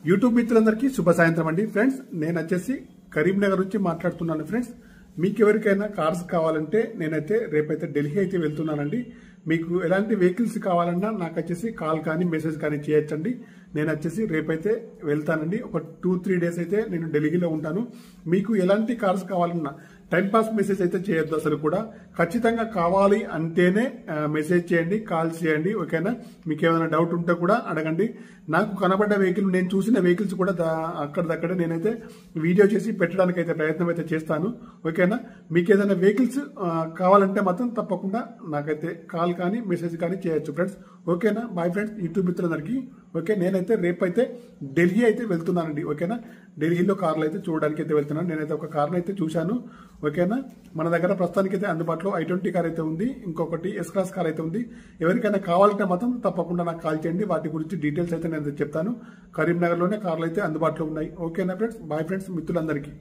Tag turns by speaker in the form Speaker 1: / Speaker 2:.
Speaker 1: YouTube మిత్రులందరికీ శుభ సాయంత్రం అండి. ఫ్రెండ్స్, నేను వచ్చేసి కరీంనగర్ నుంచి మాట్లాడుతున్నాను. ఫ్రెండ్స్, మీకు ఎవరికైనా కార్స్ కావాలంటే నేనైతే రేపైతే ఢిల్లీ అయితే వెళ్తున్నానండి. మీకు ఎలాంటి వెహికల్స్ కావాలన్నా నాకు వచ్చేసి కాల్ కానీ మెసేజ్ కానీ చేయొచ్చండి. నేను వచ్చేసి రేపైతే వెళ్తానండి. ఒక 2-3 డేస్ అయితే నేను ఢిల్లీలో ఉంటాను. మీకు ఎలాంటి కార్స్ కావాలన్నా టైంపాస్ మెసేజ్ అయితే చేయొద్దు. అసలు కూడా ఖచ్చితంగా కావాలి అంటేనే మెసేజ్ చేయండి, కాల్ చేయండి. ఓకేనా? మీకు ఏమైనా డౌట్ ఉంటే కూడా అడగండి. నాకు కనబడ్డ వెహికల్, నేను చూసిన వెహికల్స్ కూడా అక్కడదక్కడే నేనైతే వీడియో చేసి పెట్టడానికి అయితే ప్రయత్నం అయితే చేస్తాను. ఓకేనా? మీకు ఏదైనా వెహికల్స్ కావాలంటే మాత్రం తప్పకుండా నాకైతే కాల్ కానీ మెసేజ్ కానీ చేయొచ్చు ఫ్రెండ్స్. ఓకేనా? బాయ్ ఫ్రెండ్స్, యూట్యూబ్ మిత్రులందరికీ. ఓకే, నేనైతే రేపైతే ఢిల్లీ అయితే వెళ్తున్నానండి. ఓకేనా? ఢిల్లీలో కార్లు అయితే చూడడానికి అయితే వెళ్తున్నాను. నేనైతే ఒక కార్ను అయితే చూశాను. ఓకేనా? మన దగ్గర ప్రస్తుతానికి అయితే అందుబాటులో i20 కార్ అయితే ఉంది, ఇంకొకటి ఎస్ క్లాస్ కార్ అయితే ఉంది. ఎవరికైనా కావాలంటే మాత్రం తప్పకుండా నాకు కాల్ చేయండి. వాటి గురించి డీటెయిల్స్ అయితే నేను చెప్తాను. కరీంనగర్లోనే కార్లు అయితే అందుబాటులో ఉన్నాయి. ఓకేనా ఫ్రెండ్స్? బాయ్ ఫ్రెండ్స్, మిత్రులందరికీ.